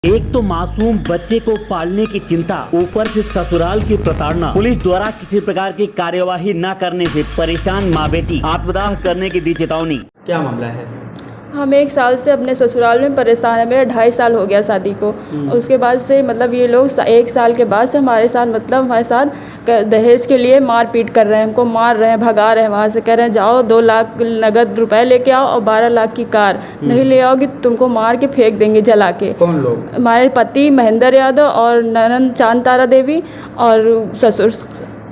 एक तो मासूम बच्चे को पालने की चिंता, ऊपर से ससुराल की प्रताड़ना। पुलिस द्वारा किसी प्रकार की कार्यवाही न करने से परेशान माँ बेटी आत्मदाह करने की दी चेतावनी। क्या मामला है? हम 1 साल से अपने ससुराल में परेशान है। मेरा 2.5 साल हो गया शादी को। उसके बाद से मतलब ये लोग 1 साल के बाद से हमारे साथ दहेज के लिए मार पीट कर रहे हैं। हमको मार रहे हैं, भगा रहे हैं वहाँ से। कह रहे हैं जाओ 2 लाख नगद रुपए लेके आओ और 12 लाख की कार। नहीं ले आओगे तुमको मार के फेंक देंगे जला के। कौन लोग? हमारे पति महेंद्र यादव और ननद चांद तारा देवी और ससुर।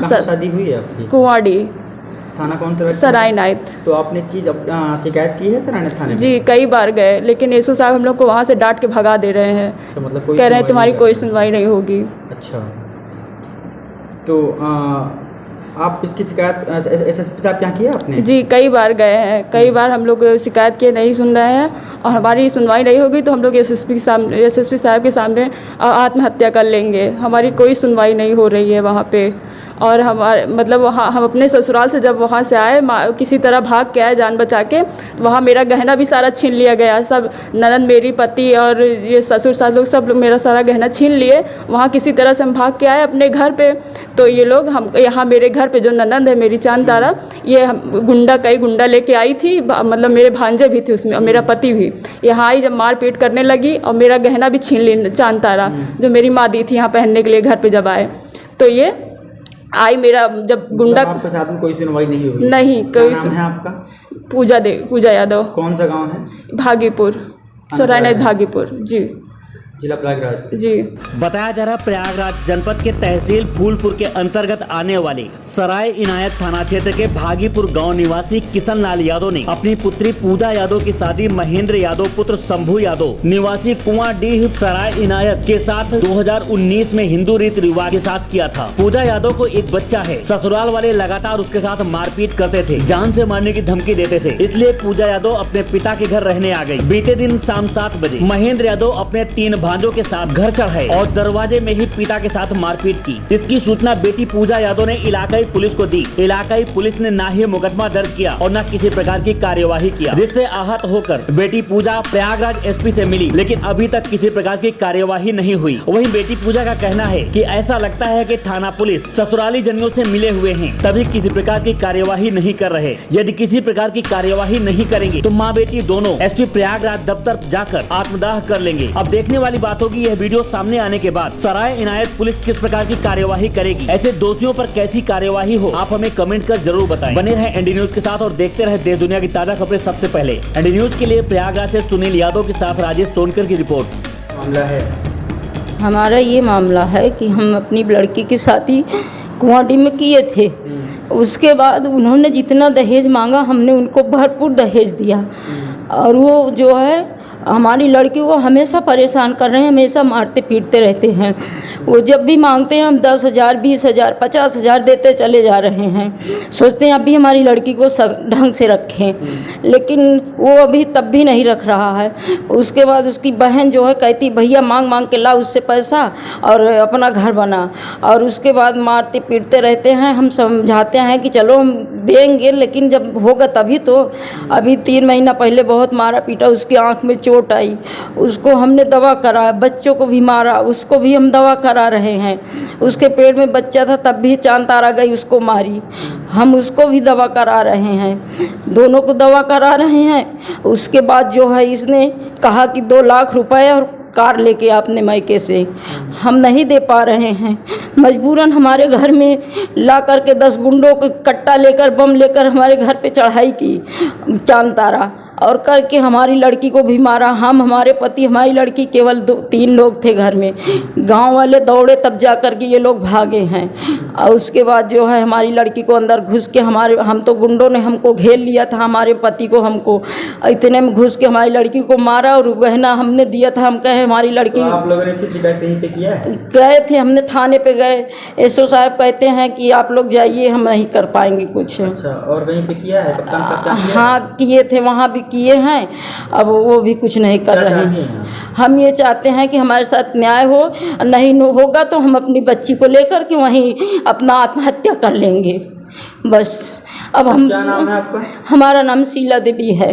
कहाँ शादी हुई है आपकी? कुंवाड़ी, थाना कौन सा? सराय नायत। तो आपने इसकी शिकायत की है सराय थाने में? जी कई बार गए, लेकिन एसओ साहब हम लोग को वहाँ से डांट के भगा दे रहे हैं। तो मतलब कह रहे हैं तुम्हारी कोई सुनवाई नहीं होगी। अच्छा, तो आप इसकी शिकायत एसएसपी साहब क्या किया आपने? जी कई बार गए हैं, कई बार हम लोग शिकायत किए, नहीं सुन रहे हैं और हमारी सुनवाई नहीं होगी तो हम लोग एसएसपी साहब के सामने आत्महत्या कर लेंगे। हमारी कोई सुनवाई नहीं हो रही है वहाँ पे। और हमारे मतलब वहाँ हम अपने ससुराल से जब वहाँ से आए, किसी तरह भाग के आए जान बचा के। वहाँ मेरा गहना भी सारा छीन लिया गया। सब ननद, मेरी पति और ये ससुर सास लोग सब मेरा सारा गहना छीन लिए। वहाँ किसी तरह से हम भाग के आए अपने घर पे। तो ये लोग हम यहाँ मेरे घर पे जो ननद है मेरी चांद तारा, ये कई गुंडा लेके आई थी। मतलब मेरे भांजे भी थे उसमें और मेरा पति भी। यहाँ आई जब मार पीट करने लगी और मेरा गहना भी छीन ली चांद तारा, जो मेरी माँ दी थी यहाँ पहनने के लिए घर पे जब आए। तो ये आई मेरा जब गुंडा। आपके साथ में कोई सुनवाई नहीं हुई? नहीं कोई। नाम है आपका? पूजा यादव। कौन सा गांव है? भागीपुर, सरायनाथ भागीपुर। जी जिला प्रयागराज। जी। बताया जा रहा प्रयागराज जनपद के तहसील फूलपुर के अंतर्गत आने वाले सराय इनायत थाना क्षेत्र के भागीपुर गांव निवासी किशन लाल यादव ने अपनी पुत्री पूजा यादव की शादी महेंद्र यादव पुत्र शंभू यादव निवासी कुंवाडीह सराय इनायत के साथ 2019 में हिंदू रीति रिवाज के साथ किया था। पूजा यादव को एक बच्चा है। ससुराल वाले लगातार उसके साथ मारपीट करते थे, जान से मारने की धमकी देते थे। इसलिए पूजा यादव अपने पिता के घर रहने आ गई। बीते दिन शाम 7 बजे महेंद्र यादव अपने 3 भांजों के साथ घर चढ़े और दरवाजे में ही पिता के साथ मारपीट की। इसकी सूचना बेटी पूजा यादव ने इलाकाई पुलिस को दी। इलाकाई पुलिस ने ना ही मुकदमा दर्ज किया और न किसी प्रकार की कार्यवाही किया, जिससे आहत होकर बेटी पूजा प्रयागराज एसपी से मिली, लेकिन अभी तक किसी प्रकार की कार्यवाही नहीं हुई। वहीं बेटी पूजा का कहना है कि ऐसा लगता है कि थाना पुलिस ससुराली जनियों से मिले हुए हैं, तभी किसी प्रकार की कार्यवाही नहीं कर रहे। यदि किसी प्रकार की कार्यवाही नहीं करेंगे तो माँ बेटी दोनों एसपी प्रयागराज दफ्तर जाकर आत्मदाह कर लेंगे। अब देखने वाली बात होगी यह वीडियो सामने आने के बाद सराय इनायत पुलिस किस प्रकार की कार्यवाही करेगी, ऐसे दोषियों पर कैसी कार्यवाही हो, आप हमें कमेंट कर जरूर बताएं। बने रहें एनडी न्यूज के साथ और देखते रहे देश दुनिया की ताजा खबरें सबसे पहले। एनडी न्यूज के लिए प्रयागराज से सुनील यादव के साथ राजेश सोनकर की रिपोर्ट। मामला है हमारा ये मामला है कि हम अपनी लड़की की शादी कुंवाडी में किए थे। उसके बाद उन्होंने जितना दहेज मांगा हमने उनको भरपूर दहेज दिया और वो जो है हमारी लड़की को हमेशा परेशान कर रहे हैं, हमेशा मारते पीटते रहते हैं। वो जब भी मांगते हैं हम 10,000, 20,000, 50,000 देते चले जा रहे हैं। सोचते हैं अभी हमारी लड़की को ढंग से रखें, लेकिन वो अभी तब भी नहीं रख रहा है। उसके बाद उसकी बहन जो है कहती भैया मांग मांग के ला उससे पैसा और अपना घर बना, और उसके बाद मारते पीटते रहते हैं। हम समझाते हैं कि चलो हम देंगे, लेकिन जब होगा तभी तो। अभी 3 महीना पहले बहुत मारा पीटा, उसकी आँख में चोट आई, उसको हमने दवा करा। बच्चों को भी मारा, उसको भी हम दवा करा रहे हैं। उसके पेट में बच्चा था तब भी चांद तारा गई उसको मारी, हम उसको भी दवा करा रहे हैं, दोनों को दवा करा रहे हैं। उसके बाद जो है इसने कहा कि 2 लाख रुपए और कार लेके अपने मायके से, हम नहीं दे पा रहे हैं। मजबूरन हमारे घर में ला करके 10 गुंडों को कट्टा लेकर बम लेकर हमारे घर पे चढ़ाई की चांद तारा, और करके हमारी लड़की को भी मारा। हम, हमारे पति, हमारी लड़की, केवल 2-3 लोग थे घर में। गांव वाले दौड़े तब जा कर के ये लोग भागे हैं। और उसके बाद जो है हमारी लड़की को अंदर घुस के हम तो गुंडों ने हमको घेर लिया था, हमारे पति को, हमको इतने में घुस के हमारी लड़की को मारा और गहना हमने दिया था। हम कहे हमारी लड़की। तो आप लोगों ने फिर शिकायत कहीं पे किया है? गए थे, हमने थाने पे गए। एसओ साहब कहते हैं कि आप लोग जाइए, हम नहीं कर पाएंगे कुछ। अच्छा, और कहीं पे किया है? कप्तान साहब क्या किया? हाँ किए थे, वहाँ भी किए हैं। अब वो भी कुछ नहीं कर रहे हैं। हम ये चाहते हैं कि हमारे साथ न्याय हो, नहीं होगा तो हम अपनी बच्ची को लेकर के वहीं अपना आत्महत्या कर लेंगे बस। अब हम, क्या नाम है आपका? हमारा नाम शीला देवी है।